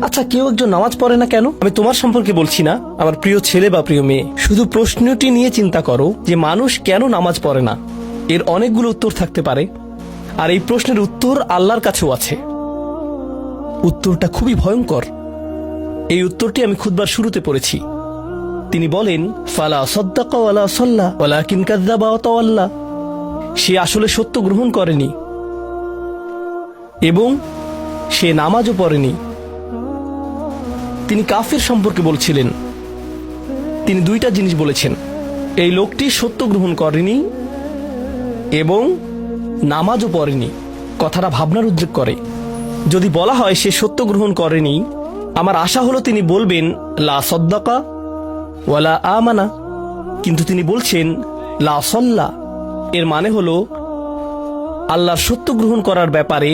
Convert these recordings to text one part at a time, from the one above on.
আচ্ছা, কেউ একজন নামাজ পড়ে না কেন? আমি তোমার সম্পর্কে বলছি না, আমার প্রিয় ছেলে বা প্রিয় মেয়ে। শুধু প্রশ্নটি নিয়ে চিন্তা করো যে মানুষ কেন নামাজ পড়ে না। এর অনেকগুলো উত্তর থাকতে পারে, আর এই প্রশ্নের উত্তর আল্লাহর কাছেও আছে। উত্তরটা খুবই ভয়ঙ্কর। এই উত্তরটি আমি খুতবার শুরুতে পড়েছি। তিনি বলেন, ফালা সাদ্দাকা ওয়ালা সাল্লা ওয়ালাকিন কাযযাবা ওয়া তাওয়াল্লা। সে আসলে সত্য গ্রহণ করেনি এবং সে নামাজও পড়েনি। তিনি কাফের সম্পর্কে বলছিলেন। তিনি দুইটা জিনিস বলেছেন, এই লোকটি সত্য গ্রহণ করেনি এবং নামাজও পড়েনি। কথাটা ভাবনার উদ্রেক করে। যদি বলা হয় সে সত্য গ্রহণ করেনি, আমার আশা হলো তিনি বলবেন লা সাদ্দাকা ওয়ালা আমানা, কিন্তু তিনি বলছেন লা সাল্লা। এর মানে হলো আল্লাহর সত্য গ্রহণ করার ব্যাপারে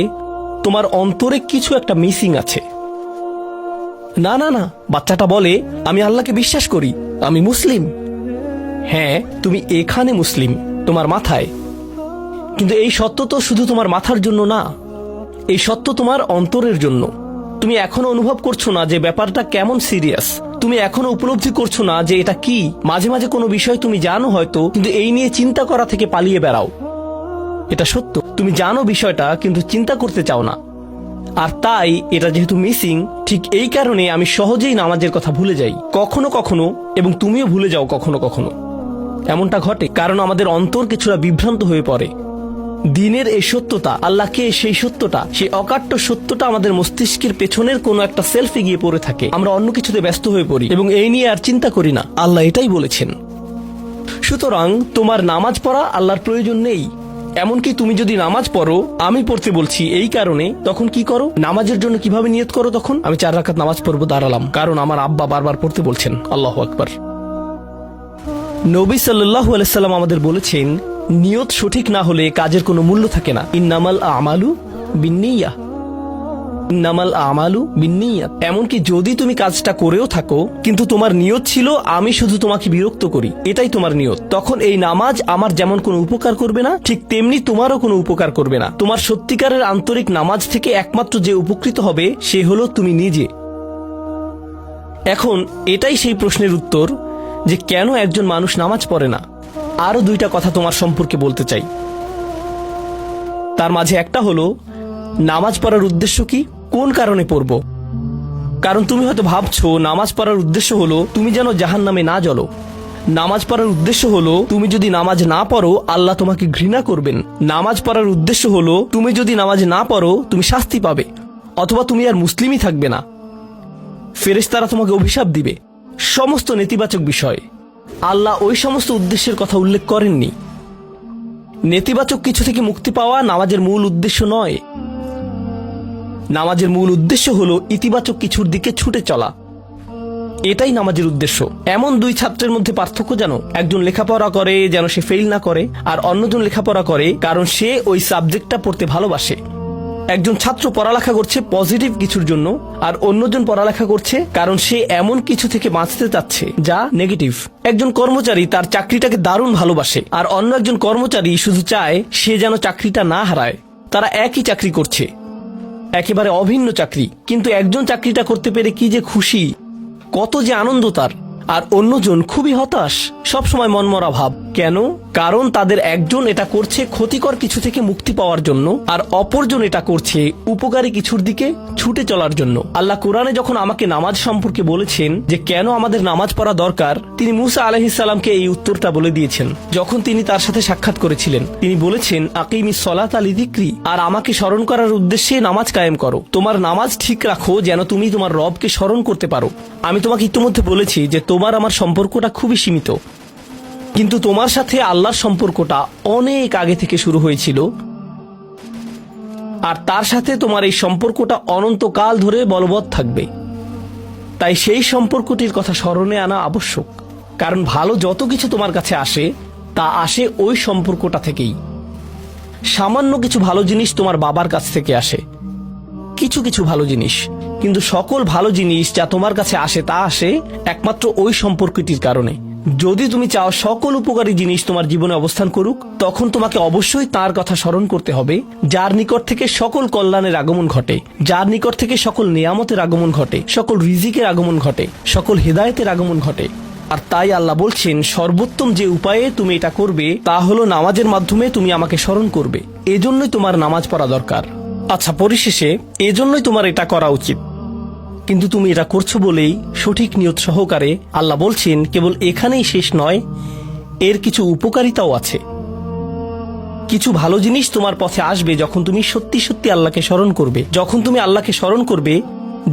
তোমার অন্তরে কিছু একটা মিসিং আছে। না না না, বাচ্চাটা বলে আমি আল্লাহকে বিশ্বাস করি, আমি মুসলিম। হ্যাঁ, তুমি এখানে মুসলিম, তোমার মাথায়। কিন্তু এই সত্য তো শুধু তোমার মাথার জন্য না, এই সত্য তোমার অন্তরের জন্য। তুমি এখনো অনুভব করছো না যে ব্যাপারটা কেমন সিরিয়াস। তুমি এখনো উপলব্ধি করছো না যে এটা কি। মাঝে মাঝে কোনো বিষয় তুমি জানো হয়তো, কিন্তু এই নিয়ে চিন্তা করা থেকে পালিয়ে বেড়াও। এটা সত্য, তুমি জানো বিষয়টা কিন্তু চিন্তা করতে চাও না। আর তাই এটা যেহেতু মিসিং, ঠিক এই কারণে আমি সহজেই নামাজের কথা ভুলে যাই কখনো কখনো, এবং তুমিও ভুলে যাও কখনো কখনো। এমনটা ঘটে কারণ আমাদের অন্তর কিছুটা বিভ্রান্ত হয়ে পড়ে। দিনের এই সত্যতা, আল্লাহকে সেই সত্যটা, সেই অকাট্য সত্যটা আমাদের মস্তিষ্কের পেছনের কোনো একটা সেলফে গিয়ে পড়ে থাকে। আমরা অন্য কিছুতে ব্যস্ত হয়ে পড়ি এবং এই নিয়ে আর চিন্তা করি না। আল্লাহ এটাই বলেছেন। সুতরাং তোমার নামাজ পড়া আল্লাহর প্রয়োজন নেই। এমনকি তুমি যদি নামাজ পড়ো, আমি পড়তে বলছি এই কারণে, তখন কি করো? নামাজের জন্য কিভাবে নিয়ত করো? তখন আমি 4 রাকাত নামাজ পড়বো, দাঁড়ালাম, কারণ আমার আব্বা বারবার পড়তে বলছেন। আল্লাহু আকবার। নবী সাল্লাল্লাহু আলাইহি সাল্লাম আমাদের বলেছেন, নিয়ত সঠিক না হলে কাজের কোনো মূল্য থাকে না। ইন্নামাল আমালু বিন্নিয়াহ, ইন্নামাল আমালু বিন্নিয়াত। এমনকি যদি তুমি কাজটা করেও থাকো কিন্তু তোমার নিয়ত ছিল আমি শুধু তোমাকে বিরক্ত করি, এটাই তোমার নিয়ত, তখন এই নামাজ আমার যেমন কোনো উপকার করবে না, ঠিক তেমনি তোমারও কোনো উপকার করবে না। তোমার সত্যিকারের আন্তরিক নামাজ থেকে একমাত্র যে উপকৃত হবে সে হলো তুমি নিজে। এখন এটাই সেই প্রশ্নের উত্তর যে কেন একজন মানুষ নামাজ পড়ে না। আরো 2টা কথা তোমার সম্পর্কে বলতে চাই। তার মাঝে একটা হলো নামাজ পড়ার উদ্দেশ্য কি, কোন কারণে পড়ব। কারণ তুমি হয়তো ভাবছো নামাজ পড়ার উদ্দেশ্য হলো তুমি যেন জাহান্নামে না জ্বলো। নামাজ পড়ার উদ্দেশ্য হলো তুমি যদি নামাজ না পড়ো আল্লাহ তোমাকে ঘৃণা করবেন। নামাজ পড়ার উদ্দেশ্য হলো তুমি যদি নামাজ না পড়ো তুমি শাস্তি পাবে, অথবা তুমি আর মুসলিমই থাকবে না, ফেরেশতারা তোমাকে অভিশাপ দিবে। সমস্ত নেতিবাচক বিষয়। আল্লাহ ওই সমস্ত উদ্দেশ্যের কথা উল্লেখ করেননি। নেতিবাচক কিছু থেকে মুক্তি পাওয়া নামাজের মূল উদ্দেশ্য নয়। নামাজের মূল উদ্দেশ্য হলো ইতিবাচক কিছুর দিকে ছুটে চলা। এটাই নামাজের উদ্দেশ্য। এমন 2 ছাত্রের মধ্যে পার্থক্য জানো? একজন লেখাপড়া করে যেন সে ফেল না করে, আর অন্যজন লেখাপড়া করে কারণ সে ওই সাবজেক্টটা পড়তে ভালোবাসে। একজন ছাত্র পড়ালেখা করছে পজিটিভ কিছুর জন্য, আর অন্যজন পড়ালেখা করছে কারণ সে এমন কিছু থেকে বাঁচতে চাচ্ছে যা নেগেটিভ। একজন কর্মচারী তার চাকরিটাকে দারুণ ভালোবাসে, আর অন্য একজন কর্মচারী শুধু চায় সে যেন চাকরিটা না হারায়। তারা একই চাকরি করছে, একেবারে অভিন্ন চাকরি, কিন্তু একজন চাকরিটা করতে পেরে কি যে খুশি, কত যে আনন্দ তার, আর অন্যজন খুবই হতাশ, সবসময় মনমরা ভাব। কেন? কারণ তাদের একজন এটা করছে ক্ষতিকর কিছু থেকে মুক্তি পাওয়ার জন্য, আর অপরজন এটা করছে উপকারী কিছুর দিকে ছুটে চলার জন্য। আল্লাহ কোরআনে যখন আমাকে নামাজ সম্পর্কে বলেছেন যে কেন আমাদের নামাজ পড়া দরকার, তিনি মুসা আলাইহিস সালামকে এই উত্তরটা বলে দিয়েছেন। যখন তিনি তার সাথে সাক্ষাৎ করেছিলেন তিনি বলেছেন, আকিমিস সলাতা লিযিকরি, আর আমাকে স্মরণ করার উদ্দেশ্যে নামাজ কায়েম করো। তোমার নামাজ ঠিক রাখো যেন তুমি তোমার রবকে স্মরণ করতে পারো। আমি তোমাকে ইতিমধ্যে বলেছি যে তোমার আমার সম্পর্কটা খুবই সীমিত, কিন্তু তোমার সাথে আল্লাহর সম্পর্কটা অনেক আগে থেকে শুরু হয়েছিল, আর তার সাথে তোমার এই সম্পর্কটা অনন্তকাল ধরে বলবৎ থাকবে। তাই সেই সম্পর্কটির কথা স্মরণে আনা আবশ্যক, কারণ ভালো যত কিছু তোমার কাছে আসে তা আসে ওই সম্পর্কটা থেকেই। সামান্য কিছু ভালো জিনিস তোমার বাবার কাছ থেকে আসে, কিছু কিছু ভালো জিনিস, কিন্তু সকল ভালো জিনিস যা তোমার কাছে আসে তা আসে একমাত্র ওই সম্পর্কটির কারণে। যদি তুমি চাও সকল উপকারী জিনিস তোমার জীবনে অবস্থান করুক, তখন তোমাকে অবশ্যই তার কথা স্মরণ করতে হবে যার নিকট থেকে সকল কল্যাণের আগমন ঘটে, যার নিকট থেকে সকল নিয়ামতের আগমন ঘটে, সকল রিজিকের আগমন ঘটে, সকল হেদায়েতের আগমন ঘটে। আর তাই আল্লাহ বলছেন, সর্বোত্তম যে উপায়ে তুমি এটা করবে তা হলো নামাজের মাধ্যমে তুমি আমাকে স্মরণ করবে। এজন্যই তোমার নামাজ পড়া দরকার। আচ্ছা, পরিশেষে এজন্যই তোমার এটা করা উচিত, কিন্তু তুমি এটা করছো বলেই সঠিক নিয়ত সহকারে আল্লাহ বলছেন কেবল এখানেই শেষ নয়, এর কিছু উপকারিতাও আছে। কিছু ভালো জিনিস তোমার পথে আসবে যখন তুমি সত্যি সত্যি আল্লাহকে স্মরণ করবে। যখন তুমি আল্লাহকে স্মরণ করবে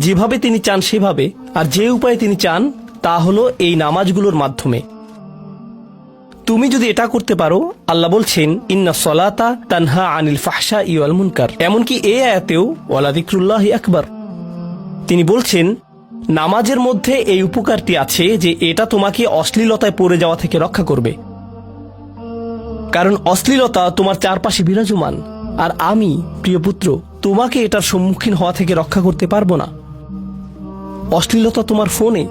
যেভাবে তিনি চান সেভাবে, আর যে উপায়ে তিনি চান তা হলো এই নামাজগুলোর মাধ্যমে। তুমি যদি এটা করতে পারো, আল্লাহ বলছেন ইন্না সলাতা তানহা আনিল ফাহশা ওয়াল মুনকার। এমনকি এই আয়াতেও ওয়ালা যিকরুল্লাহি আকবার, তিনি বলছেন নামাজের মধ্যে এই উপকারটি আছে যে এটা তোমাকে অশ্লীলতায় পড়ে যাওয়া থেকে রক্ষা করবে। কারণ অশ্লীলতা তোমার চারপাশে বিরাজমান, আর আমি প্রিয় পুত্র তোমাকে এটার সম্মুখীন হওয়া থেকে রক্ষা করতে পারবো না। অশ্লীলতা তোমার ফোনে,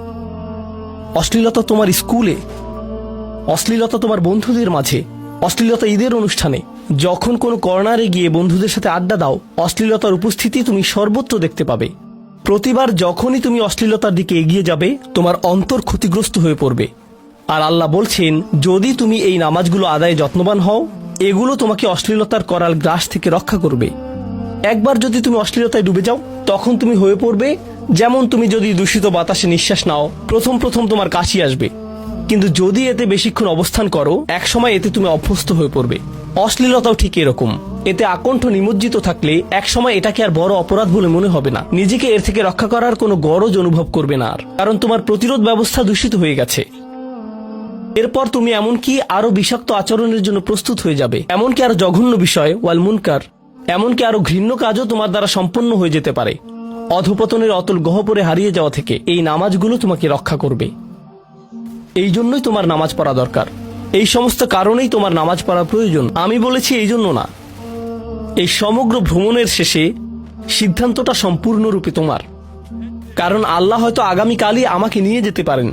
অশ্লীলতা তোমার স্কুলে, অশ্লীলতা তোমার বন্ধুদের মাঝে, অশ্লীলতা ঈদের অনুষ্ঠানে, যখন কোনো কর্নারে গিয়ে বন্ধুদের সাথে আড্ডা দাও, অশ্লীলতার উপস্থিতি তুমি সর্বত্র দেখতে পাবে। প্রতিবার যখনই তুমি অশ্লীলতার দিকে এগিয়ে যাবে, তোমার অন্তর ক্ষতিগ্রস্ত হয়ে পড়বে। আর আল্লাহ বলছেন যদি তুমি এই নামাজগুলো আদায়ে যত্নবান হও, এগুলো তোমাকে অশ্লীলতার করাল গ্রাস থেকে রক্ষা করবে। একবার যদি তুমি অশ্লীলতায় ডুবে যাও, তখন তুমি হয়ে পড়বে যেমন তুমি যদি দূষিত বাতাসে নিঃশ্বাস নাও, প্রথম প্রথম তোমার কাশি আসবে, কিন্তু যদি এতে বেশিক্ষণ অবস্থান করো, একসময় এতে তুমি অভ্যস্ত হয়ে পড়বে। অশ্লীলতাও ঠিক এরকম, এতে আকণ্ঠ নিমজ্জিত থাকলে একসময় এটাকে আর বড় অপরাধ বলে মনে হবে না, নিজেকে এর থেকে রক্ষা করার কোনো গরজ অনুভব করবে না আর, কারণ তোমার প্রতিরোধ ব্যবস্থা দূষিত হয়ে গেছে। এরপর তুমি এমনকি আরো বিষাক্ত আচরণের জন্য প্রস্তুত হয়ে যাবে, এমনকি আরো জঘন্য বিষয় ওয়াল মুনকার, এমনকি আরো ঘৃণ্য কাজও তোমার দ্বারা সম্পন্ন হয়ে যেতে পারে। অধপতনের অতল গহ্বরে হারিয়ে যাওয়া থেকে এই নামাজগুলো তোমাকে রক্ষা করবে। এই জন্যই তোমার নামাজ পড়া দরকার, এই সমস্ত কারণেই তোমার নামাজ পড়া প্রয়োজন। আমি বলেছি এই জন্য না, এই সমগ্র ভ্রমণের শেষে সিদ্ধান্তটা সম্পূর্ণরূপে তোমার। কারণ আল্লাহ হয়তো আগামীকালই আমাকে নিয়ে যেতে পারেন,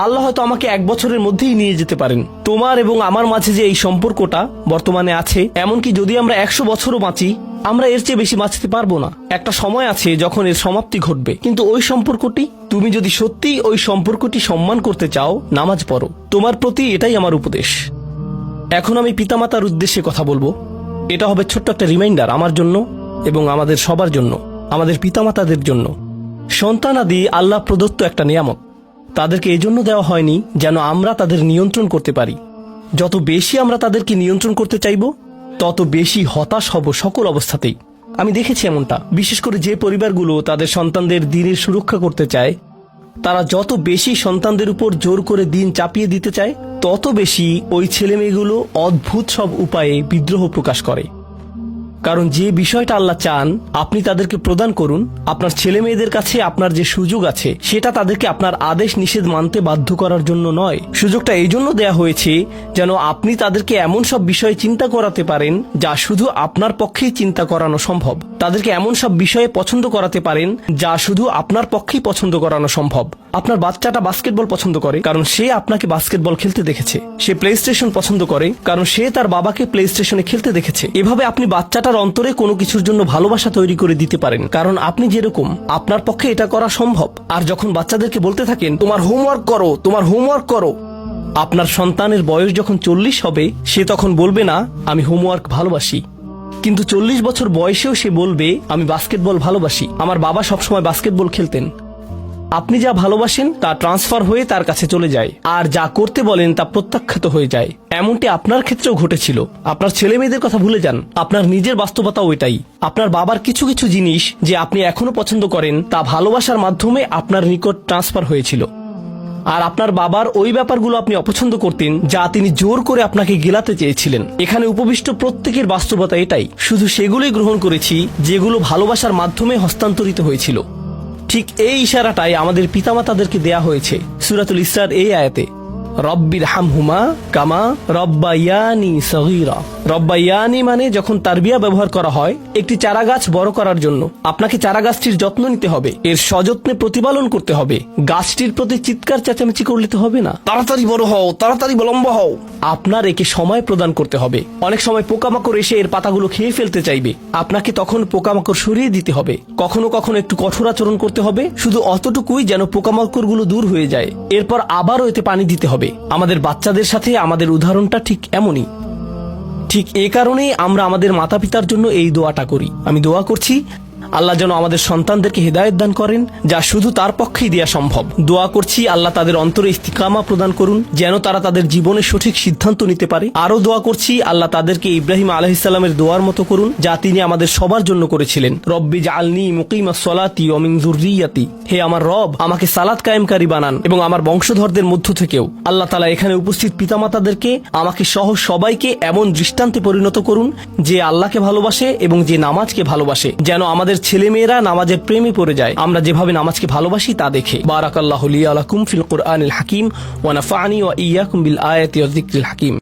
আল্লাহ হয়তো আমাকে 1 বছরের মধ্যেই নিয়ে যেতে পারেন। তোমার এবং আমার মাঝে যে এই সম্পর্কটা বর্তমানে আছে, এমনকি যদি আমরা 100 বছরও বাঁচি, আমরা এর চেয়ে বেশি বাঁচতে পারবো না। একটা সময় আছে যখন এর সমাপ্তি ঘটবে, কিন্তু ওই সম্পর্কটি, তুমি যদি সত্যিই ওই সম্পর্কটি সম্মান করতে চাও, নামাজ পড়ো। তোমার প্রতি এটাই আমার উপদেশ। এখন আমি পিতামাতার উদ্দেশ্যে কথা বলবো। এটা হবে ছোট্ট একটা রিমাইন্ডার আমার জন্য এবং আমাদের সবার জন্য, আমাদের পিতামাতাদের জন্য। সন্তানাদি আল্লাহ প্রদত্ত একটা নিয়ামত, তাদেরকে এই জন্য দেওয়া হয়নি যেন আমরা তাদের নিয়ন্ত্রণ করতে পারি। যত বেশি আমরা তাদেরকে নিয়ন্ত্রণ করতে চাইব, তত বেশি হতাশ হব সকল অবস্থাতেই। আমি দেখেছি এমনটা, বিশেষ করে যে পরিবারগুলো তাদের সন্তানদের দিনের সুরক্ষা করতে চায়, তারা যত বেশি সন্তানদের উপর জোর করে দিন চাপিয়ে দিতে চায়, তত বেশি ওই ছেলেমেয়েগুলো অদ্ভুত সব উপায়ে বিদ্রোহ প্রকাশ করে। কারণ যে বিষয়টা আল্লাহ চান আপনি তাদেরকে প্রদান করুন, আপনার ছেলে মেয়েদের কাছে আপনার যে সুযোগ আছে সেটা তাদেরকে আপনার আদেশ নিষেধ মানতে বাধ্য করার জন্য নয়। সুযোগটা এই জন্য দেয়া হয়েছে যেন আপনি তাদেরকে এমন সব বিষয়ে চিন্তা করাতে পারেন যা শুধু আপনার পক্ষেই চিন্তা করানো সম্ভব, তাদেরকে এমন সব বিষয়ে পছন্দ করাতে পারেন যা শুধু আপনার পক্ষেই পছন্দ করানো সম্ভব। আপনার বাচ্চাটা বাস্কেটবল পছন্দ করে কারণ সে আপনাকে বাস্কেটবল খেলতে দেখেছে, সে প্লে স্টেশন পছন্দ করে কারণ সে তার বাবাকে প্লে স্টেশনে খেলতে দেখেছে। এভাবে আপনি বাচ্চাটার অন্তরে কোনো কিছুর জন্য ভালোবাসা তৈরি করে দিতে পারেন, কারণ আপনি যেরকম, আপনার পক্ষে এটা করা সম্ভব। আর যখন বাচ্চাদেরকে বলতে থাকেন তোমার হোমওয়ার্ক করো, তোমার হোমওয়ার্ক করো, আপনার সন্তানের বয়স যখন 40 হবে, সে তখন বলবে না আমি হোমওয়ার্ক ভালোবাসি, কিন্তু 40 বছর বয়সেও সে বলবে আমি বাস্কেটবল ভালোবাসি, আমার বাবা সবসময় বাস্কেটবল খেলতেন। আপনি যা ভালোবাসেন তা ট্রান্সফার হয়ে তার কাছে চলে যায়, আর যা করতে বলেন তা প্রত্যাখ্যাত হয়ে যায়। এমনটি আপনার ক্ষেত্রেও ঘটেছিল। আপনার ছেলে মেয়েদের কথা ভুলে যান, আপনার নিজের বাস্তবতাও এটাই। আপনার বাবার কিছু কিছু জিনিস যে আপনি এখনো পছন্দ করেন তা ভালোবাসার মাধ্যমে আপনার নিকট ট্রান্সফার হয়েছিল, আর আপনার বাবার ওই ব্যাপারগুলো আপনি অপছন্দ করতেন যা তিনি জোর করে আপনাকে গেলাতে চেয়েছিলেন। এখানে উপবিষ্ট প্রত্যেকের বাস্তবতা এটাই, শুধু সেগুলোই গ্রহণ করেছি যেগুলো ভালোবাসার মাধ্যমে হস্তান্তরিত হয়েছিল। ঠিক এই ইশারাটাই আমাদের পিতামাতাদেরকে দেয়া হয়েছে সূরাতুল ইসরার এই আয়াতে। রব্বির হামহুমা কামা রব্বায়ানি সগীরা। রব্বায়ানি মানে যখন তারবিয়া ব্যবহার করা হয় একটি চারা গাছ বড় করার জন্য, আপনাকে চারা গাছটির যত্ন নিতে হবে, এর সযত্নে প্রতিপালন করতে হবে। গাছটির প্রতি চিৎকার চেঁচামেচি করলে তো হবে না, তাড়াতাড়ি বড় হও, তাড়াতাড়ি লম্বা হও। আপনার একে সময় প্রদান করতে হবে। অনেক সময় পোকামাকড় এসে এর পাতাগুলো খেয়ে ফেলতে চাইবে, আপনাকে তখন পোকামাকড় সরিয়ে দিতে হবে। কখনো কখনো একটু কঠোর আচরণ করতে হবে, শুধু অতটুকুই যেন পোকামাকড়গুলো দূর হয়ে যায়। এরপর আবারও এতে পানি দিতে হবে। আমাদের বাচ্চাদের সাথে আমাদের উদাহরণটা ঠিক এমনই। ঠিক এ কারণেই আমরা আমাদের মাতা পিতার জন্য এই দোয়াটা করি। আমি দোয়া করছি আল্লাহ যেন আমাদের সন্তানদেরকে হেদায়েত দান করেন, যা শুধু তার পক্ষেই দেয়া সম্ভব। দোয়া করছি আল্লাহ তাদের অন্তরে ইস্তিকামা প্রদান করুন, যেন তারা তাদের জীবনের সঠিক সিদ্ধান্ত নিতে পারে। আরো দোয়া করছি আল্লাহ তাদেরকে ইব্রাহিম আলাইহিস সালামের দোয়ার মতো করুন, যা তিনি আমাদের সবার জন্য করেছিলেন। রব্বি জাআলনি মুকিমাস সলাতি ওয়া মিন যুররিয়াতি। হে আমার রব, আমাকে সালাত কায়েমকারী বানান এবং আমার বংশধরদের মধ্য থেকেও। আল্লাহ তাআলা এখানে উপস্থিত পিতামাতাদেরকে, আমাকে সহ সবাইকে এমন দৃষ্টান্তে পরিণত করুন যে আল্লাহকে ভালোবাসে এবং যে নামাজকে ভালোবাসে, যেন আমাদের ছেলেমেয়েরা নামাজের প্রেমে পড়ে যায় আমরা যেভাবে নামাজকে ভালোবাসি তা দেখে। বারাকাল্লাহু লি ওয়া লাকুম ফিল কুরআনিল হাকিম ওয়া নাফা'নি ওয়া ইয়্যাকুম বিল আয়াতি ওয়াজ যিকরিল হাকিম।